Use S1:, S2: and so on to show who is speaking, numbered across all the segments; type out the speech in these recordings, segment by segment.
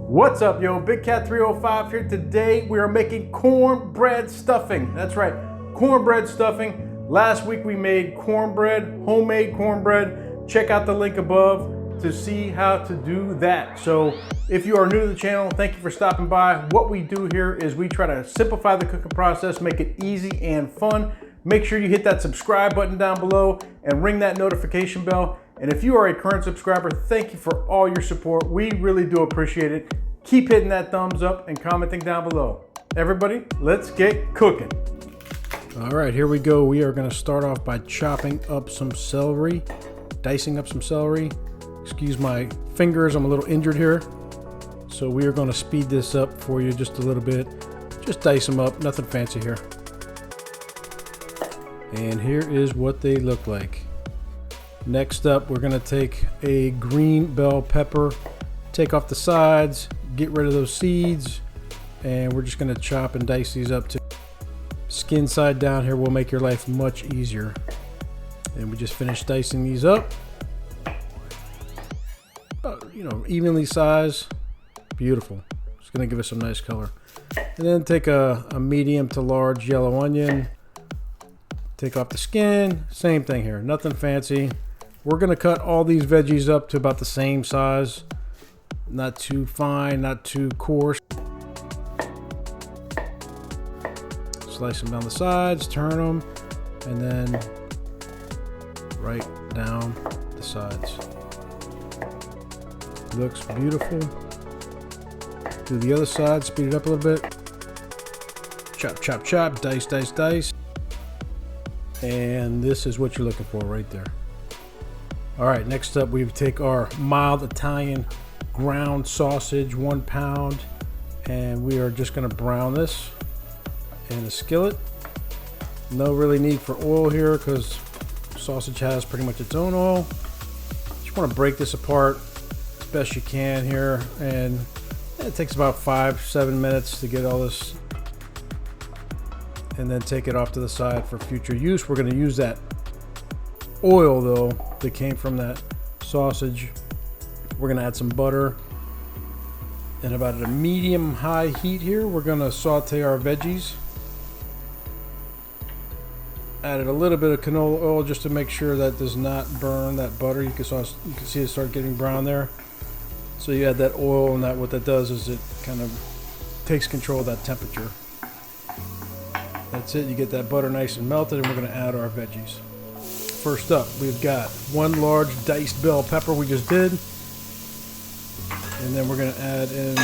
S1: What's up, yo? Big Cat 305 here. Today we are making cornbread stuffing. That's right, cornbread stuffing. Last week we made cornbread, homemade cornbread. Check out the link above to see how to do that. So if you are new to the channel, thank you for stopping by. What we do here is we try to simplify the cooking process, make it easy and fun. Make sure you hit that subscribe button down below and ring that notification bell. And if you are a current subscriber, thank you for all your support. We really do appreciate it. Keep hitting that thumbs up and commenting down below. Everybody, let's get cooking. All right, here we go. We are gonna start off by chopping up some celery, dicing up some celery. Excuse my fingers, I'm a little injured here. So we are gonna speed this up for you just a little bit. Just dice them up, nothing fancy here. And here is what they look like. Next up, we're gonna take a green bell pepper, take off the sides, get rid of those seeds, and we're just gonna chop and dice these up too. Skin side down here will make your life much easier. And we just finished dicing these up. Evenly sized, beautiful. It's gonna give us some nice color. And then take a medium to large yellow onion, take off the skin, same thing here, nothing fancy. We're gonna cut all these veggies up to about the same size. Not too fine, not too coarse. Slice them down the sides, turn them, and then right down the sides. Looks beautiful. Do the other side, speed it up a little bit. Chop, chop, chop, dice, dice, dice. And this is what you're looking for right there. All right, next up we take our mild Italian ground sausage, 1 pound, and we are just gonna brown this in a skillet. No really need for oil here because sausage has pretty much its own oil. Just wanna break this apart as best you can here, and it takes about 5-7 minutes to get all this, and then take it off to the side for future use. We're gonna use that oil though that came from that sausage. We're gonna add some butter, and about at a medium high heat here we're gonna saute our veggies. Added a little bit of canola oil just to make sure that does not burn that butter. You can see it start getting brown there. So you add that oil, and what that does is it kind of takes control of that temperature. That's it, you get that butter nice and melted, and we're gonna add our veggies. First up, we've got 1 large diced bell pepper we just did. And then we're gonna add in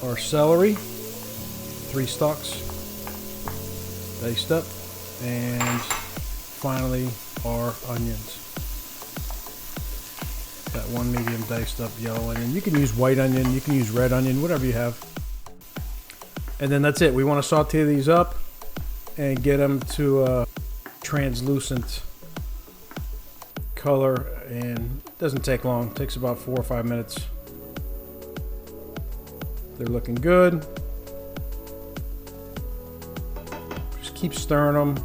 S1: our celery, 3 stalks, diced up. And finally, our onions. Got 1 medium diced up yellow onion. You can use white onion, you can use red onion, whatever you have. And then that's it. We wanna saute these up and get them to a translucent color, and it doesn't take long. It takes about 4 or 5 minutes. They're looking good. Just keep stirring them.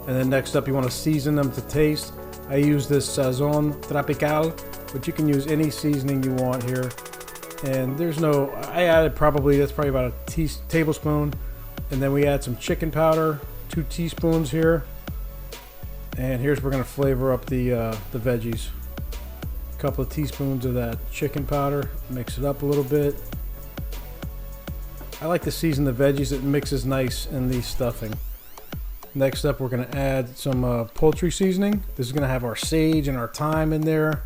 S1: And then next up, you want to season them to taste. I use this Sazon Tropical, but you can use any seasoning you want here. And I added that's probably about a tablespoon. And then we add some chicken powder, 2 teaspoons here. And we're gonna flavor up the veggies. A couple of teaspoons of that chicken powder, mix it up a little bit. I like to season the veggies, it mixes nice in the stuffing. Next up, we're gonna add some poultry seasoning. This is gonna have our sage and our thyme in there.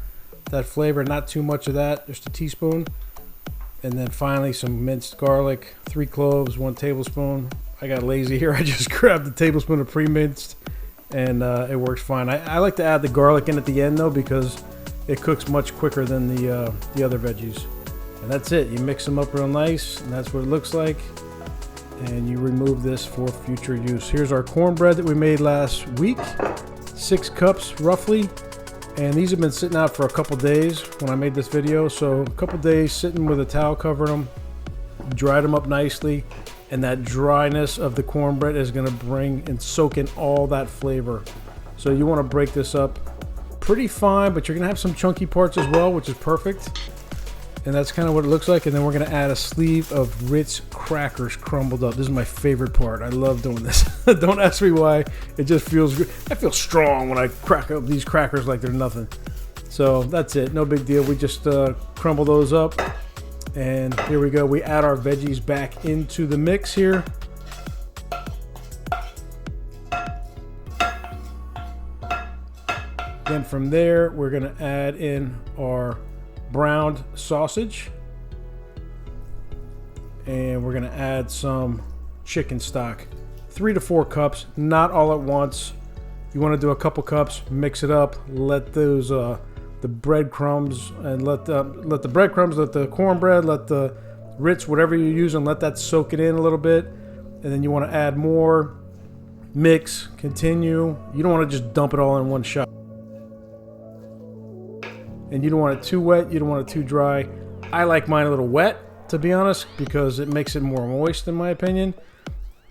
S1: That flavor, not too much of that, just a teaspoon. And then finally, some minced garlic, 3 cloves, 1 tablespoon. I got lazy here, I just grabbed a tablespoon of pre-minced, and it works fine. I like to add the garlic in at the end though, because it cooks much quicker than the other veggies. And that's it. You mix them up real nice, and that's what it looks like. And you remove this for future use. Here's our cornbread that we made last week, 6 cups roughly. And these have been sitting out for a couple days when I made this video. So a couple days sitting with a towel covering them, dried them up nicely. And that dryness of the cornbread is gonna bring and soak in all that flavor. So you wanna break this up pretty fine, but you're gonna have some chunky parts as well, which is perfect. And that's kind of what it looks like. And then we're gonna add a sleeve of Ritz crackers crumbled up. This is my favorite part. I love doing this. Don't ask me why. It just feels good. I feel strong when I crack up these crackers like they're nothing. So that's it, no big deal. We just crumble those up. And here we go. We add our veggies back into the mix here. Then from there, we're gonna add in our browned sausage, and we're gonna add some chicken stock, 3 to 4 cups, not all at once. You want to do a couple cups, mix it up, let those the breadcrumbs and let the breadcrumbs, let the cornbread, let the Ritz, whatever you're using, let that soak it in a little bit, and then you want to add more, mix, continue. You don't want to just dump it all in one shot. And you don't want it too wet, you don't want it too dry. I like mine a little wet, to be honest, because it makes it more moist in my opinion.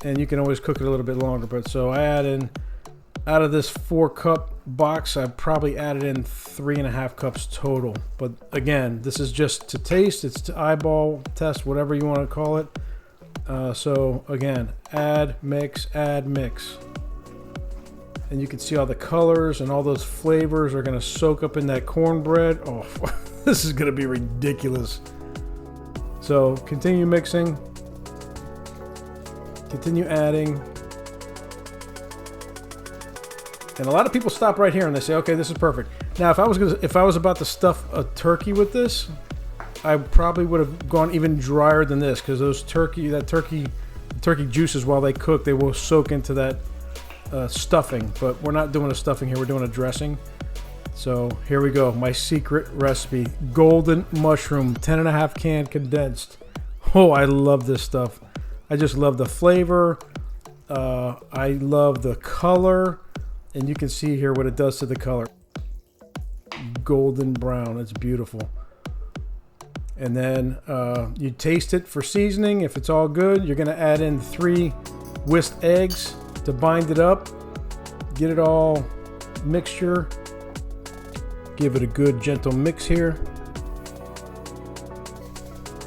S1: And you can always cook it a little bit longer. But so I add in, out of this 4-cup box, I probably added in 3.5 cups total. But again, this is just to taste, it's to eyeball test, whatever you want to call it. So again, add, mix, add, mix. And you can see all the colors and all those flavors are going to soak up in that cornbread. Oh, this is going to be ridiculous. So continue mixing, continue adding. And a lot of people stop right here and they say, okay, this is perfect. Now, if I was about to stuff a turkey with this, I probably would have gone even drier than this, because those turkey juices, while they cook, they will soak into that stuffing. But we're not doing a stuffing here, we're doing a dressing. So here we go, my secret recipe: golden mushroom, 10.5 can condensed. Oh, I love this stuff. I just love the flavor. I love the color, and you can see here what it does to the color. Golden brown, it's beautiful. And then you taste it for seasoning. If it's all good, you're gonna add in 3 whisked eggs to bind it up, get it all mixture, give it a good gentle mix here.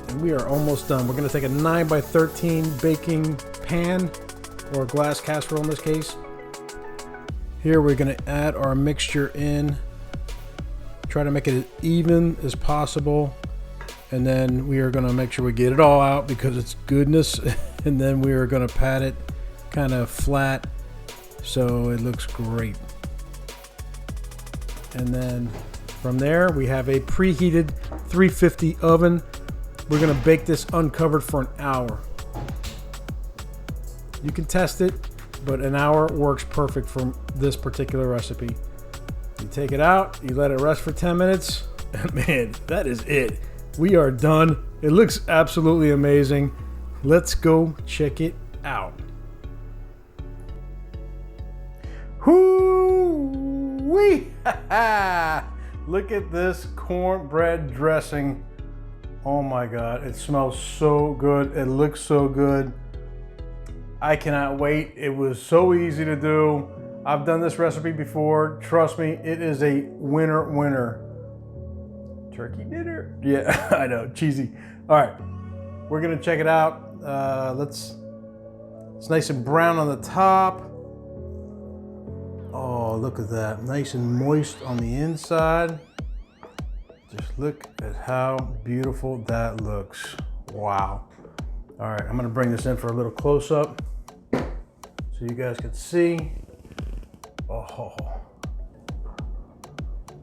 S1: And we are almost done. We're gonna take a 9x13 baking pan, or a glass casserole in this case. Here we're gonna add our mixture in, try to make it as even as possible. And then we are gonna make sure we get it all out because it's goodness. And then we are gonna pat it kind of flat so it looks great. And then from there we have a preheated 350 oven. We're gonna bake this uncovered for an hour. You can test it, but an hour works perfect for this particular recipe. You take it out, you let it rest for 10 minutes, and man, that is it. We are done. It looks absolutely amazing. Let's go check it out. Whoo-wee! Look at this cornbread dressing. Oh my God, it smells so good. It looks so good. I cannot wait. It was so easy to do. I've done this recipe before. Trust me, it is a winner. Turkey dinner. Yeah, I know, cheesy. All right, we're gonna check it out. It's nice and brown on the top. Oh, look at that, nice and moist on the inside. Just look at how beautiful that looks. Wow. All right, I'm gonna bring this in for a little close up so you guys can see. Oh,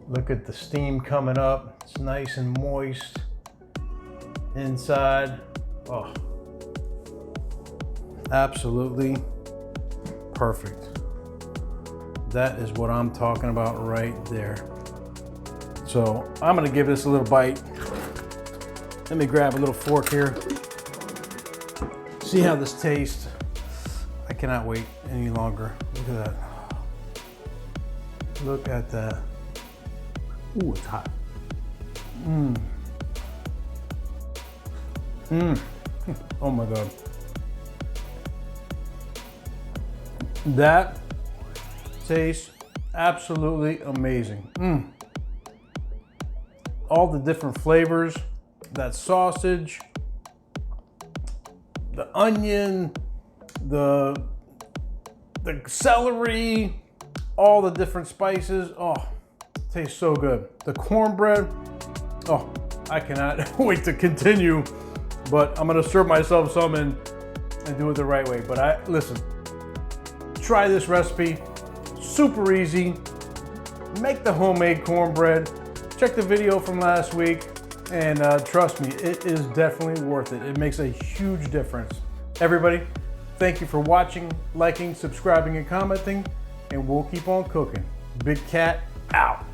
S1: look at the steam coming up. It's nice and moist inside. Oh, absolutely perfect. That is what I'm talking about right there. So I'm gonna give this a little bite. Let me grab a little fork here. See how this tastes. I cannot wait any longer. Look at that. Look at that. Ooh, it's hot. Oh my God. That tastes absolutely amazing. All the different flavors that sausage, the onion, the celery, all the different spices. Oh, tastes so good. The cornbread, oh, I cannot wait to continue, but I'm gonna serve myself some and do it the right way. But listen, try this recipe, super easy. Make the homemade cornbread. Check the video from last week, and trust me, it is definitely worth it. It makes a huge difference. Everybody, thank you for watching, liking, subscribing, and commenting, and we'll keep on cooking. Big Cat out.